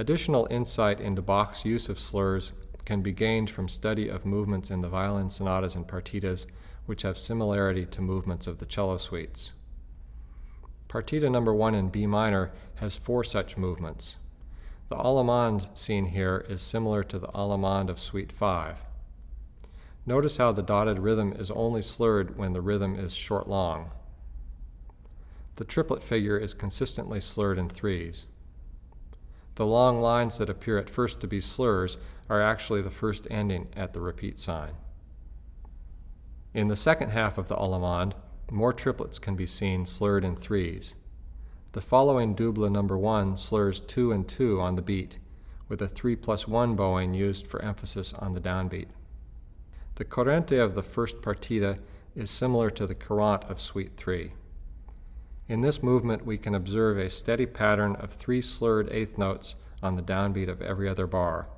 Additional insight into Bach's use of slurs can be gained from study of movements in the violin sonatas and partitas which have similarity to movements of the cello suites. Partita number 1 in B minor has 4 such movements. The allemande seen here is similar to the allemande of Suite 5. Notice how the dotted rhythm is only slurred when the rhythm is short-long. The triplet figure is consistently slurred in threes. The long lines that appear at first to be slurs are actually the first ending at the repeat sign. In the second half of the allemande, more triplets can be seen slurred in threes. The following double number 1 slurs 2 and 2 on the beat, with a 3+1 bowing used for emphasis on the downbeat. The corrente of the first partita is similar to the courant of Suite 3. In this movement, we can observe a steady pattern of 3 slurred eighth notes on the downbeat of every other bar.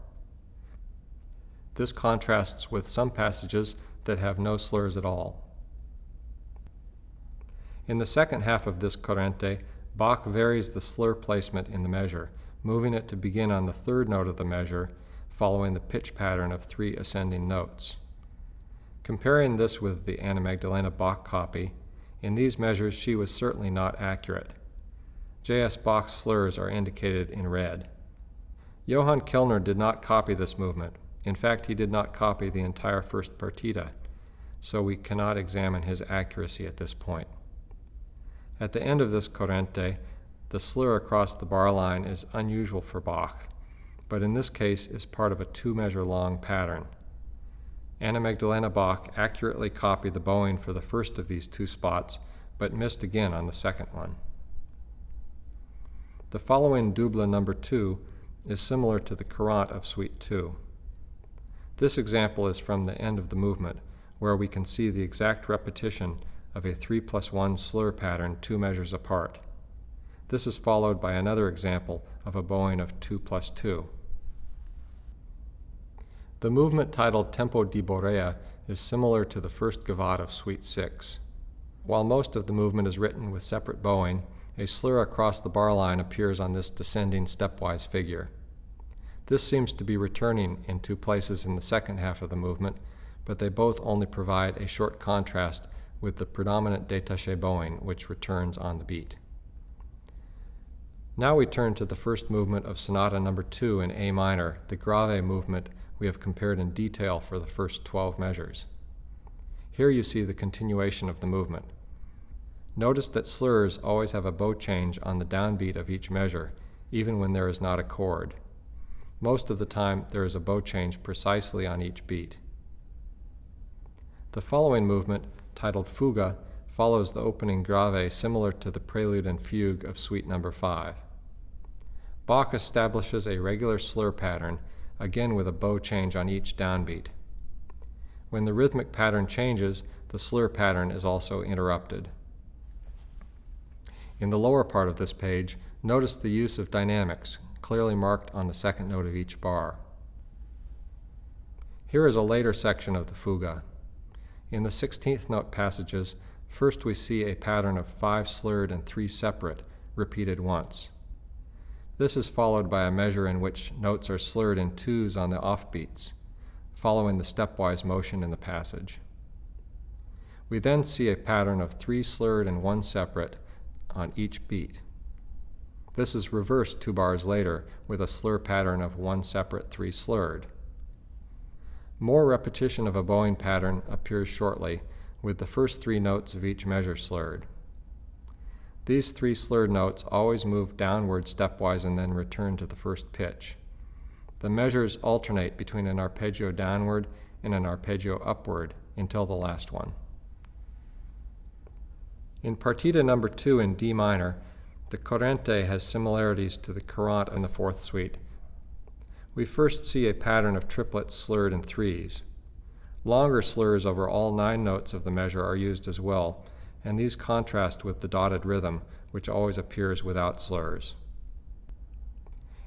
This contrasts with some passages that have no slurs at all. In the second half of this corrente, Bach varies the slur placement in the measure, moving it to begin on the third note of the measure, following the pitch pattern of 3 ascending notes. Comparing this with the Anna Magdalena Bach copy, in these measures she was certainly not accurate. J.S. Bach's slurs are indicated in red. Johann Kellner did not copy this movement. In fact, he did not copy the entire first partita, so we cannot examine his accuracy at this point. At the end of this corrente, the slur across the bar line is unusual for Bach, but in this case is part of a 2-measure long pattern. Anna Magdalena Bach accurately copied the bowing for the first of these 2 spots, but missed again on the second one. The following double number 2 is similar to the courant of Suite 2. This example is from the end of the movement, where we can see the exact repetition of a 3+1 slur pattern 2 measures apart. This is followed by another example of a bowing of 2+2. The movement titled Tempo di Borea is similar to the first gavotte of Suite 6. While most of the movement is written with separate bowing, a slur across the bar line appears on this descending stepwise figure. This seems to be returning in 2 places in the second half of the movement, but they both only provide a short contrast with the predominant détaché bowing, which returns on the beat. Now we turn to the first movement of Sonata number 2 in A minor, the grave movement we have compared in detail for the first 12 measures. Here you see the continuation of the movement. Notice that slurs always have a bow change on the downbeat of each measure, even when there is not a chord. Most of the time, there is a bow change precisely on each beat. The following movement, titled Fuga, follows the opening grave similar to the prelude and fugue of Suite number 5. Bach establishes a regular slur pattern, again with a bow change on each downbeat. When the rhythmic pattern changes, the slur pattern is also interrupted. In the lower part of this page, notice the use of dynamics, clearly marked on the second note of each bar. Here is a later section of the Fuga. In the 16th note passages, first we see a pattern of 5 slurred and 3 separate, repeated once. This is followed by a measure in which notes are slurred in 2s on the offbeats, following the stepwise motion in the passage. We then see a pattern of 3 slurred and 1 separate on each beat. This is reversed 2 bars later with a slur pattern of 1 separate, 3 slurred. More repetition of a bowing pattern appears shortly, with the first 3 notes of each measure slurred. These 3 slurred notes always move downward stepwise and then return to the first pitch. The measures alternate between an arpeggio downward and an arpeggio upward until the last one. In partita number 2 in D minor, the corrente has similarities to the courant in the 4th suite. We first see a pattern of triplets slurred in 3s. Longer slurs over all 9 notes of the measure are used as well, and these contrast with the dotted rhythm, which always appears without slurs.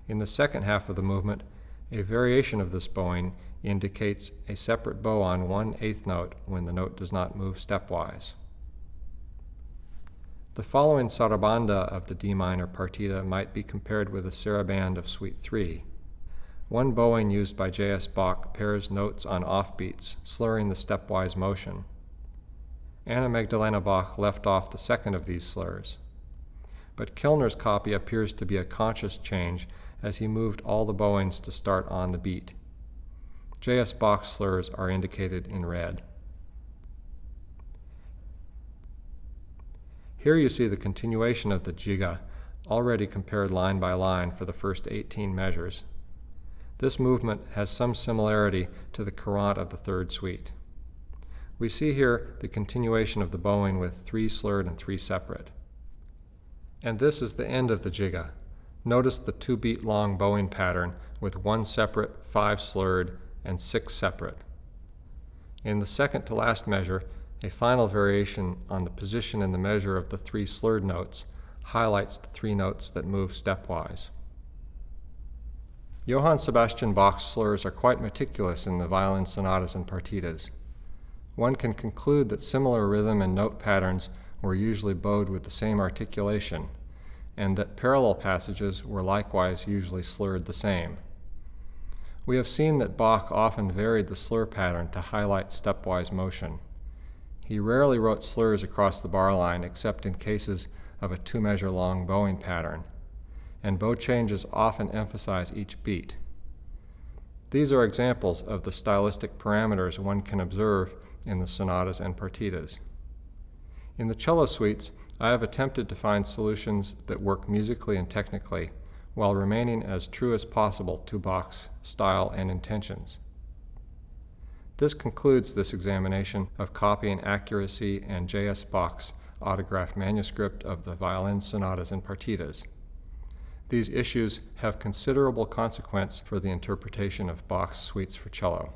In the second half of the movement, a variation of this bowing indicates a separate bow on 1/8 note when the note does not move stepwise. The following sarabanda of the D minor partita might be compared with a saraband of Suite 3. One bowing used by J.S. Bach pairs notes on offbeats, slurring the stepwise motion. Anna Magdalena Bach left off the second of these slurs. But Kellner's copy appears to be a conscious change as he moved all the bowings to start on the beat. J.S. Bach's slurs are indicated in red. Here you see the continuation of the jiga, already compared line by line for the first 18 measures. This movement has some similarity to the courant of the third suite. We see here the continuation of the bowing with 3 slurred and 3 separate. And this is the end of the jiga. Notice the 2-beat long bowing pattern with 1 separate, 5 slurred, and 6 separate. In the second to last measure, a final variation on the position in the measure of the 3 slurred notes highlights the 3 notes that move stepwise. Johann Sebastian Bach's slurs are quite meticulous in the violin sonatas and partitas. One can conclude that similar rhythm and note patterns were usually bowed with the same articulation, and that parallel passages were likewise usually slurred the same. We have seen that Bach often varied the slur pattern to highlight stepwise motion. He rarely wrote slurs across the bar line except in cases of a 2-measure long bowing pattern, and bow changes often emphasize each beat. These are examples of the stylistic parameters one can observe in the sonatas and partitas. In the cello suites, I have attempted to find solutions that work musically and technically, while remaining as true as possible to Bach's style and intentions. This concludes this examination of copying accuracy and J.S. Bach's autographed manuscript of the violin sonatas and partitas. These issues have considerable consequence for the interpretation of Bach's suites for cello.